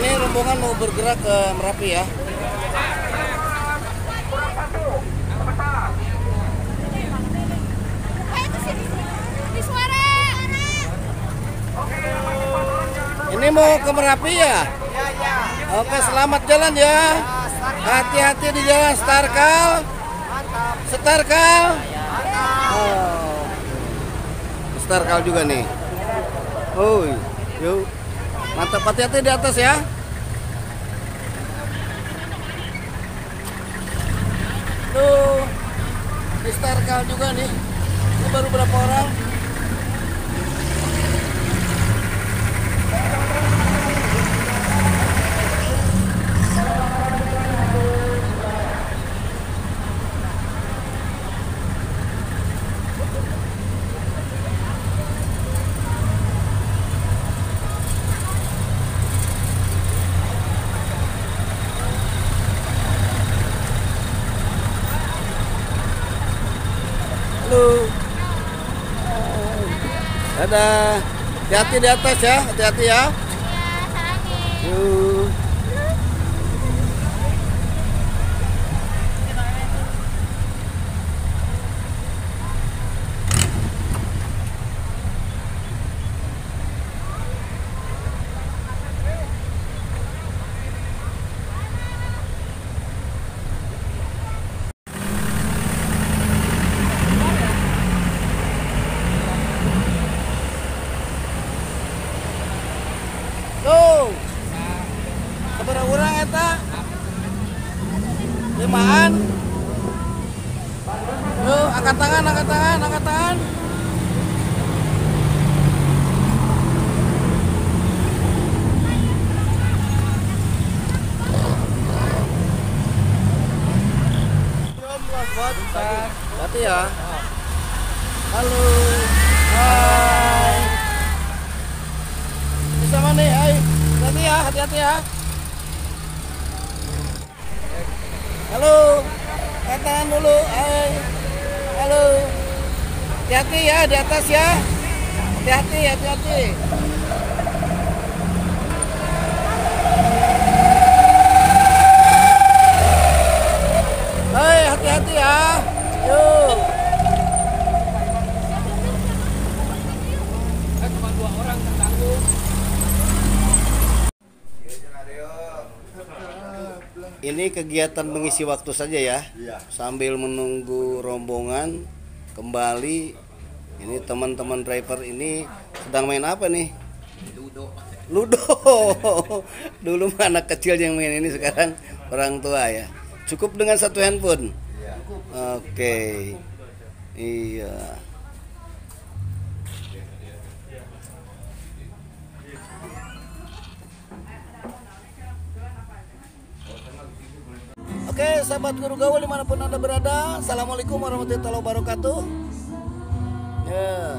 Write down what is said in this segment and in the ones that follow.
Ini rombongan mau bergerak ke Merapi ya. Ini mau ke Merapi ya? Oke, selamat jalan ya. Hati-hati di jalan. Starkal. Starkal. Oh. Starkal juga nih. Oh, yuk. Mantap, hati-hati di atas ya. Tuh, di Starkal juga nih. Ini baru berapa orang? Halo. Dadah. Hati-hati di atas ya, hati-hati ya. Yuk. Tuh. Seberapa orang eta? 5-an. Tuh, angkat tangan, angkat tangan, angkat tangan. Hati ya. Halo. Hai. Bisa mana nih? Hai. Hati ya, hati-hati ya. Halo. Tangan dulu. Hai. Halo. Hati-hati ya di atas ya. Hati-hati, hati-hati. Hai, hati-hati ya. Yuk. Cuma 2 orang tertanggung. Ini kegiatan mengisi waktu saja ya. Sambil menunggu rombongan kembali. Ini teman-teman driver ini sedang main apa nih? Ludo. Dulu mah anak kecil yang main ini, sekarang orang tua ya. Cukup dengan satu handphone. Oke. Iya. Oke, sahabat Guru Gaul dimanapun Anda berada, Assalamualaikum warahmatullahi wabarakatuh. Ya,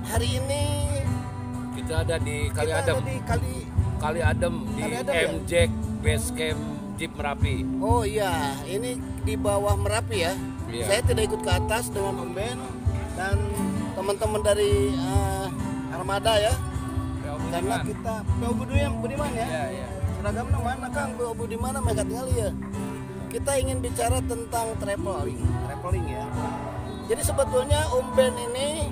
hari ini kita ada di Kali Adem. Kali Adem di MJ ya? Base Camp Jeep Merapi. Oh iya, ini di bawah Merapi ya. Iya. Saya tidak ikut ke atas dengan pemben dan teman-teman dari Armada ya. Karena kita Budiman ya. Iya. Seragam mana Kang? Budiman mereka tinggal ya. Kita ingin bicara tentang traveling ya. Jadi sebetulnya Om Ben ini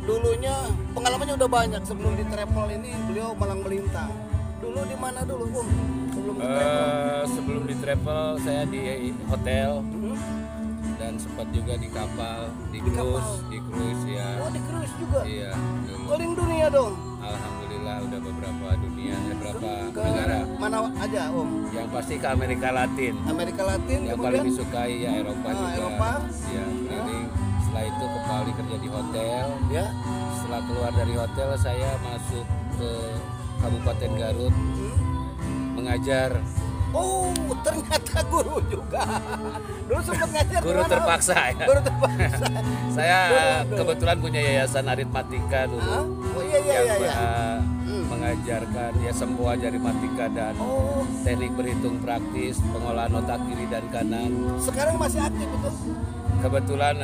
dulunya pengalamannya udah banyak. Sebelum di travel ini beliau malang melintang. Dulu di mana dulu Om? Sebelum di travel saya di hotel dan sempat juga di kapal, di cruise ya. Oh, di cruise juga. Iya. Dulu. Keliling dunia dong. Alhamdulillah udah beberapa negara. Mana aja Om? Yang pasti ke Amerika Latin. Amerika Latin. Yang kemudian paling disukai ya Eropa juga. Eropa. Ya, keliling. Setelah itu ke Bali kerja di hotel. Ya. Setelah keluar dari hotel saya masuk ke Kabupaten Garut mengajar. Oh, ternyata guru juga. Dulu sempat ngajar. Guru terpaksa ya. Guru terpaksa. Saya kebetulan punya yayasan aritmatika dulu. Oh iya. Mengajarkan ya semua aritmatika dan teknik berhitung praktis, pengolahan otak kiri dan kanan. Sekarang masih aktif itu? Kebetulan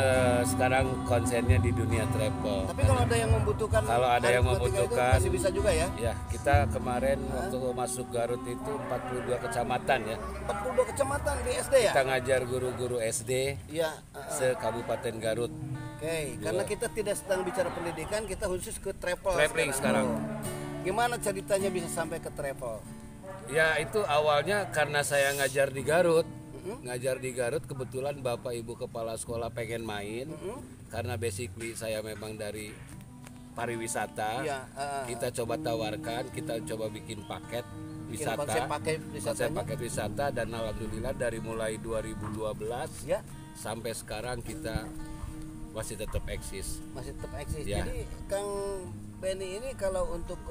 sekarang konsennya di dunia travel. Tapi kalau ada yang membutuhkan, Kalau ada yang membutuhkan, masih bisa juga ya. Ya, kita kemarin waktu masuk Garut itu 42 kecamatan ya. 42 kecamatan di SD ya. Kita ngajar guru-guru SD Iya. se-Kabupaten Garut. Oke, karena kita tidak sedang bicara pendidikan, kita khusus ke travel. Traveling sekarang. Gimana ceritanya bisa sampai ke travel? Ya itu awalnya karena saya ngajar di Garut. Ngajar di Garut, kebetulan Bapak Ibu Kepala Sekolah pengen main. Karena basically saya memang dari pariwisata. Iya, Kita coba tawarkan, kita coba bikin paket wisata. konsep Paket wisata, dan alhamdulillah dari mulai 2012 ya, sampai sekarang kita masih tetap eksis. masih tetap eksis. Ya. Jadi Kang Benny ini kalau untuk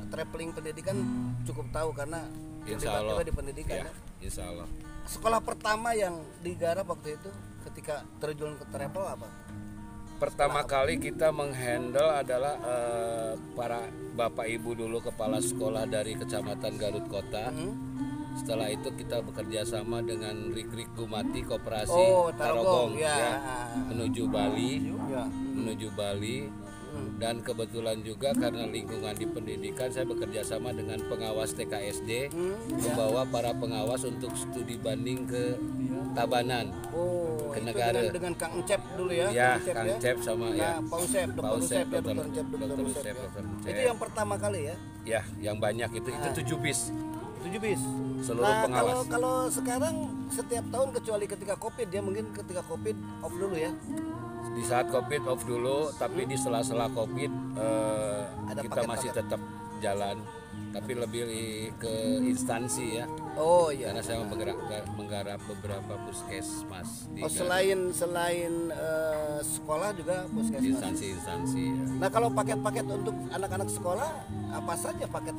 traveling pendidikan cukup tahu karena Insya terlibat Allah. juga di pendidikan Ya, ya. Insya Allah. Sekolah pertama yang digarap waktu itu ketika terjun ke travel apa? Pertama kali kita menghandle adalah para bapak ibu dulu kepala sekolah dari Kecamatan Garut Kota. Setelah itu kita bekerja sama dengan Rikrik Gumati Koperasi Tarogong ya. menuju Bali, Ya. dan kebetulan juga karena lingkungan di pendidikan saya bekerja sama dengan pengawas TKSD membawa para pengawas untuk studi banding ke Tabanan. Oh, Ke itu negara. dengan Kang Encep dulu ya. Ya, Kang Kang Encep sama ya. Pak Usep, Dr. Usep, ya, Dokter Dr. Encep, Dr. Dokter Usep, Usep, ya. Dokter Encep. Itu yang pertama kali ya. Ya, yang banyak itu 7 bis. 7 bis. Seluruh Nah, pengawas. kalau sekarang setiap tahun kecuali ketika Covid ya, mungkin ketika Covid off dulu ya. Di saat Covid off dulu, tapi di sela-sela Covid Ada kita paket-paket. masih tetap jalan, tapi lebih ke instansi ya. Oh iya. Karena saya menggarap beberapa puskesmas di Oh, selain sekolah juga puskesmas. instansi-instansi ya. Nah, kalau paket-paket untuk anak-anak sekolah apa saja paket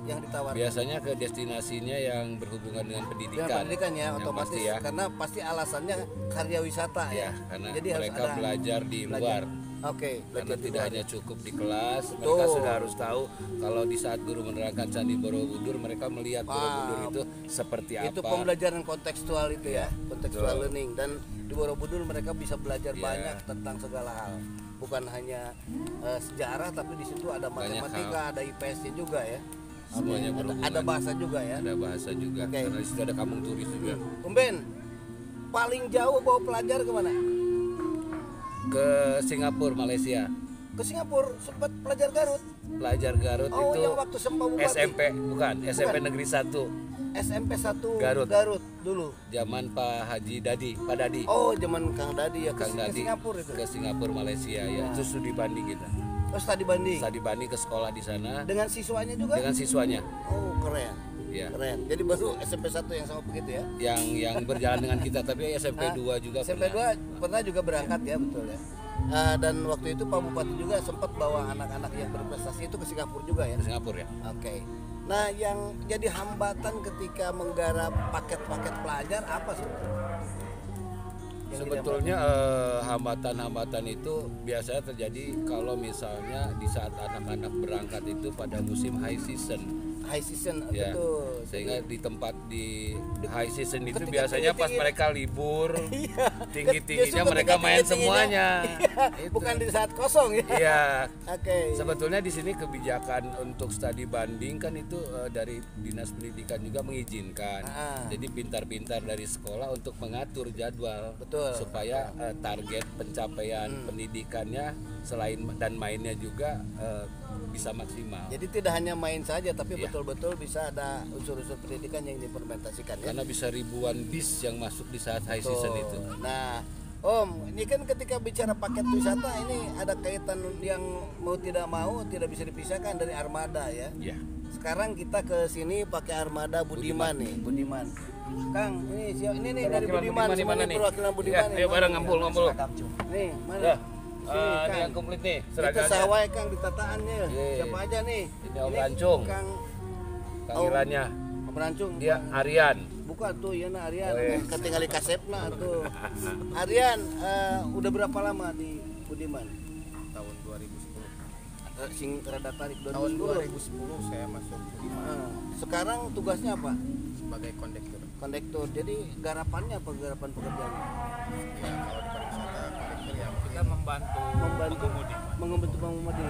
yang ditawarkan? Biasanya ke destinasinya yang berhubungan dengan pendidikan. Ya, pendidikan ya, Yang otomatis pasti ya. karena pasti alasannya karya wisata ya. Ya, karena Jadi harus mereka ada belajar di luar. Oke, Karena belajar di tidak luar. hanya cukup di kelas, mereka Betul. sudah harus tahu kalau di saat guru menerangkan Candi Borobudur, mereka melihat Borobudur itu seperti Itu apa. pembelajaran kontekstual itu ya, kontekstual betul. learning, dan di Borobudur mereka bisa belajar Ya. banyak tentang segala hal. Bukan hanya sejarah, tapi di situ ada Banyak matematika, ada IPS-nya juga ya. Semuanya berhubungan. Ada bahasa juga ya. Ada bahasa juga. Oke. Karena di situ ada kampung turis juga. Ben, paling jauh bawa pelajar kemana? Ke Singapura, Malaysia. Ke Singapura, sempat pelajar Garut. Pelajar Garut Oh, itu yang waktu Sempa Bupati. SMP, bukan, SMP Negeri 1. SMP 1 Garut. dulu. Zaman Pak Haji Dadi, Pak Dadi. Oh, zaman Kang Dadi ya, ke Kang Dadi Singapura itu. ke Singapura, Malaysia ya. Itu studi banding kita. Oh, studi banding. Studi banding ke sekolah di sana Dengan siswanya juga? dengan siswanya. Oh, keren. Ya. Keren. Jadi baru SMP 1 yang sama begitu ya. Yang berjalan dengan kita, tapi SMP 2 juga SMP pernah. 2 pernah juga berangkat ya, betul ya. Dan waktu itu Pak Bupati juga sempat bawa anak-anak yang berprestasi itu ke Singapura juga ya. Ke Singapura ya. Oke. Nah, yang jadi hambatan ketika menggarap paket-paket pelajar apa sih? Yang Sebetulnya hambatan-hambatan itu biasanya terjadi kalau misalnya di saat anak-anak berangkat itu pada musim high season. high season Ya, betul. sehingga di tempat di high season itu ketika biasanya pas tinggi-tinggi- mereka libur, Iya. tinggi-tingginya Justru mereka ketika main tinggi-tingginya, semuanya. iya, bukan di saat kosong ya. Iya. Oke. Sebetulnya di sini kebijakan untuk studi banding kan itu dari Dinas Pendidikan juga mengizinkan. Ah. Jadi pintar-pintar dari sekolah untuk mengatur jadwal Betul. supaya target pencapaian pendidikannya selain dan mainnya juga bisa maksimal. Jadi tidak hanya main saja, tapi Iya. betul-betul bisa ada unsur-unsur pendidikan yang diimplementasikan ya. Karena bisa ribuan bis yang masuk di saat high season itu. Nah, Om, ini kan ketika bicara paket wisata ini ada kaitan yang mau tidak bisa dipisahkan dari armada ya. Ya. Sekarang kita ke sini pakai armada Budiman nih, Budiman. Kang, ini nih dari Budiman, di mana semuanya nih? perwakilan Budiman. Ya, nih, ayo mana bareng nih? ngumpul. Nih, mana? Ya. Sini, Ini Kang. yang komplit nih Itu seragamnya. sawai Kang ditataannya. Iya. Siapa aja nih? Ini Om Rancung. Kang Panggilannya Om Rancung. dia Aryan. Buka tuh ya nah Aryan, Oh, iya. ketinggal di kasepna tuh. Aryan, udah berapa lama di Budiman? Tahun 2010. Sing rada tarik Tahun 2010. 2010 saya masuk Budiman Sekarang tugasnya apa? sebagai kondektur. Kondektur. Jadi garapannya apa, garapan pekerjaannya? kalau di pariwisata kolektor ya Kita membantu pengemudi. membantu pengemudi.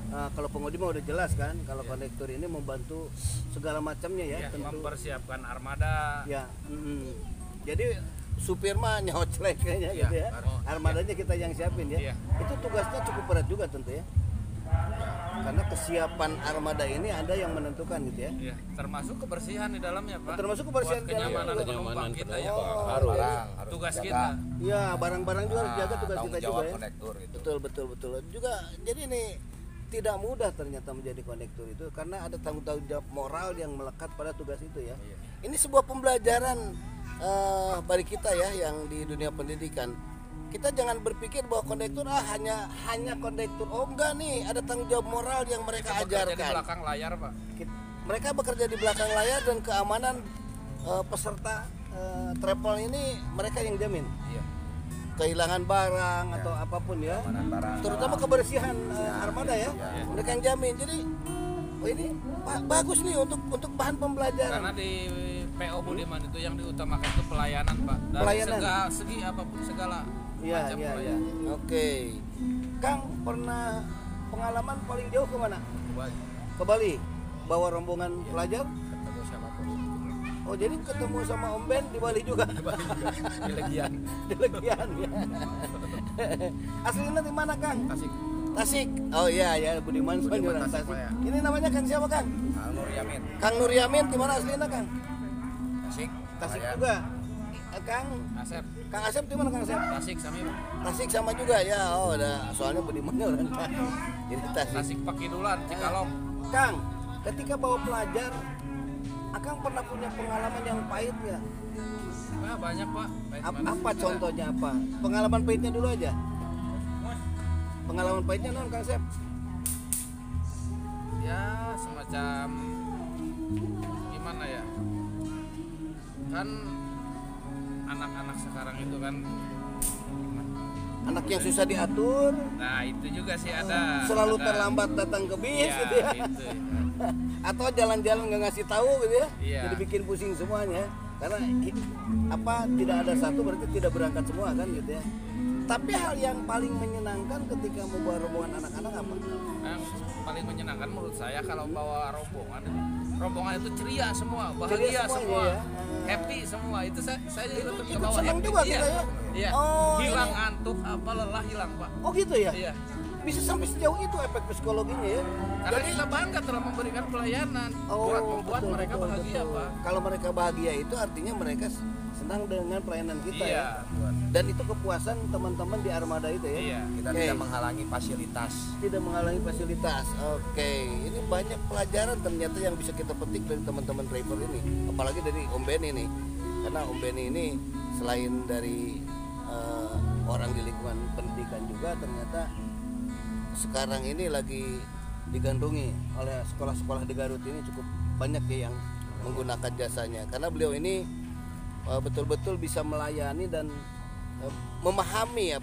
Nah, kalau pengemudi mah udah jelas kan, kalau kondektur ini membantu segala macamnya ya, Ya, tentu. mempersiapkan armada. Ya, jadi supir mah nyoclek kayaknya Iya, gitu ya. Armadanya kita yang siapin ya. Iya. Itu tugasnya cukup berat juga tentu ya. Karena kesiapan armada ini ada yang menentukan gitu ya. Ya, termasuk kebersihan di dalamnya, Pak. Termasuk kebersihan Buat di dalamnya. kenyamanan Iya, penumpang kita ya. Oh, ya. Tugas kita. Ya, barang-barang juga harus dijaga, tugas tanggung kita jawab juga ya. konektor itu. Betul. Juga jadi ini tidak mudah ternyata menjadi kondektur itu karena ada tanggung jawab moral yang melekat pada tugas itu ya. Ini sebuah pembelajaran bagi kita ya yang di dunia pendidikan. Kita jangan berpikir bahwa kondektur hanya kondektur. Oh enggak nih, ada tanggung jawab moral yang mereka Bekerja di ajarkan. belakang layar, Pak. Mereka bekerja di belakang layar dan keamanan peserta travel ini mereka yang jamin. Iya. Kehilangan barang atau apapun ya. Keamanan barang. Terutama kebersihan armada ya. Mereka yang jamin. Jadi ini bagus nih untuk bahan pembelajaran. Karena di PO Budiman itu yang diutamakan itu pelayanan, Pak. Dari Pelayanan. segi apapun segala Iya. macam pelayanan. Oke. Kang pernah pengalaman paling jauh kemana? Baik. Ke Bali. Bawa rombongan pelajar. Ketemu siapapun. Oh jadi ketemu sama Om Ben di Bali juga. Di Legian. Di Legian ya. Aslinya di mana Kang? Tasik. Tasik. Oh iya Budiman Budiman orang Tasik, Tasik. Pak, ya. Ini namanya Kang siapa Kang? Nur Yamin. Kang Nur Yamin di mana aslinya Kang? Tasik. Tasik Saya. juga. Kang Asep, Kang Asep di mana Kang Asep? Tasik sami, Pak. Tasik sama juga ya. Oh udah soalnya Budiman orang Tasik. Jadi Tasik. Tasik Pakidulan, Cikalong. Kang, ketika bawa pelajar, Akang pernah punya pengalaman yang pahit ya? Nah, banyak, Pak. Baik, mana? Apa contohnya apa? Pengalaman pahitnya dulu aja. Pengalaman pahitnya non Kang Asep? Ya, semacam gimana ya? Kan anak-anak sekarang itu kan, Anak yang susah diatur, nah itu juga sih ada. selalu ada. terlambat datang ke bis Iya, gitu ya. itu. Atau jalan-jalan nggak ngasih tahu gitu ya. Iya. Jadi bikin pusing semuanya. Karena tidak ada satu berarti tidak berangkat semua kan gitu ya. Tapi hal yang paling menyenangkan ketika membawa rombongan anak-anak apa? Yang paling menyenangkan menurut saya kalau bawa rombongan itu ceria semua, bahagia Ceria semuanya semua, ya. happy semua. Itu saya Itu kebawa senang happy. juga Iya. kita ya. Iya. Oh, Hilang ini. antuk apa lelah hilang, Pak. Oh gitu ya? Iya. Bisa sampai sejauh itu efek psikologinya ya. Karena kita bangga telah memberikan pelayanan buat membuat betul, mereka betul, bahagia, betul. Pak. Kalau mereka bahagia itu artinya mereka senang dengan pelayanan kita Iya. ya. Dan itu kepuasan teman-teman di armada itu ya. Iya. Kita Oke. tidak menghalangi fasilitas. Tidak menghalangi fasilitas. Oke, ini banyak pelajaran ternyata yang bisa kita petik dari teman-teman driver ini, apalagi dari Om Benny nih. Karena Om Benny ini selain dari orang di lingkungan pendidikan juga ternyata sekarang ini lagi digandrungi oleh sekolah-sekolah di Garut ini cukup banyak ya yang menggunakan jasanya karena beliau ini betul-betul bisa melayani dan memahami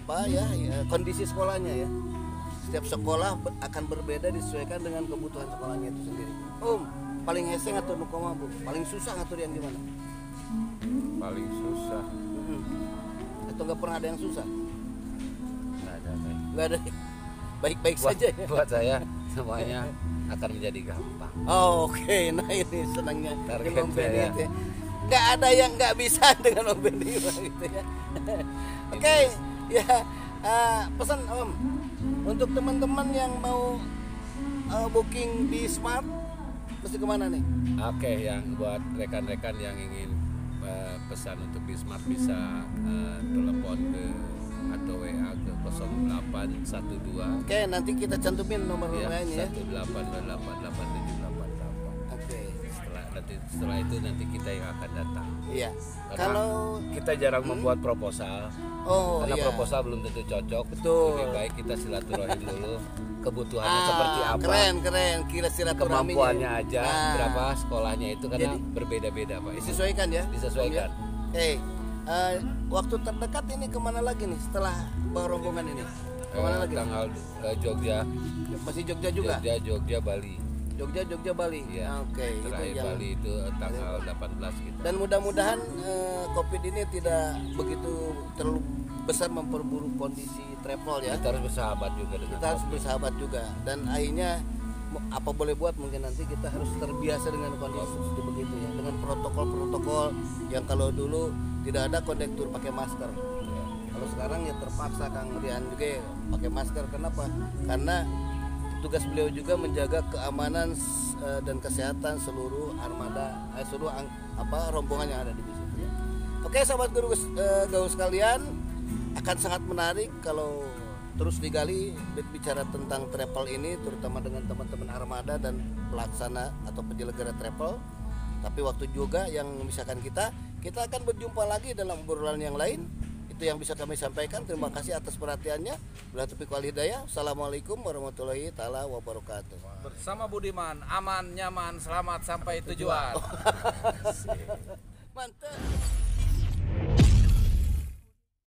kondisi sekolahnya ya. Setiap sekolah akan berbeda disesuaikan dengan kebutuhan sekolahnya itu sendiri. Paling hese ngatur nu kumaha, Bu? Paling susah ngatur yang gimana? Paling susah. Atau nggak pernah ada yang susah? Nggak ada, Teh. Nggak ada. Baik-baik saja ya. Buat saya semuanya akan menjadi gampang. Oh, oke. Nah ini senangnya Target Om Benny saya. itu ya. Nggak ada yang nggak bisa dengan Om Benny gitu ya. Oke, ya pesan Om untuk teman-teman yang mau booking di Smart mesti kemana nih? Oke, yang buat rekan-rekan yang ingin pesan untuk Bismart bisa telepon ke atau WA ke 0812 Oke, nanti kita cantumin nomor ya, WA-nya ya. 18888788. Oke. Setelah itu nanti kita yang akan datang. Iya. Karena Kalau kita jarang membuat proposal. Karena iya. proposal belum tentu cocok. Betul. Lebih baik kita silaturahim dulu kebutuhannya seperti apa. Keren. Kira silaturahminya. Kemampuannya aja Nah, berapa sekolahnya itu karena Jadi, berbeda-beda Pak. disesuaikan ya. Disesuaikan. Oke. Waktu terdekat ini kemana lagi nih setelah bawa rombongan ini? Kemana lagi? Tanggal Jogja, Masih Jogja juga. Jogja, Bali. Jogja Bali. Iya. Oke, itu Terakhir yang Bali itu tanggal 18 gitu. dan mudah-mudahan Covid ini tidak begitu terlalu besar memperburuk kondisi travel ya. Kita harus bersahabat juga dengan Kita harus bersahabat juga dan akhirnya apa boleh buat mungkin nanti kita harus terbiasa dengan kondisi seperti begitu ya, dengan protokol-protokol yang kalau dulu tidak ada kondektur pakai masker. Kalau sekarang ya terpaksa Kang Rian juga ya, pakai masker. Kenapa? Karena tugas beliau juga menjaga keamanan dan kesehatan seluruh armada, seluruh rombongan yang ada di situ ya. Oke, sahabat gaul sekalian, akan sangat menarik kalau terus digali bicara tentang travel ini, terutama dengan teman-teman armada dan pelaksana atau penyelenggara travel. Tapi waktu juga yang memisahkan kita akan berjumpa lagi dalam obrolan yang lain. Itu yang bisa kami sampaikan. Terima kasih atas perhatiannya. Bila taufiq wal hidayah. Assalamualaikum warahmatullahi taala wabarakatuh. Bersama Budiman, aman, nyaman, selamat sampai tujuan. Mantap.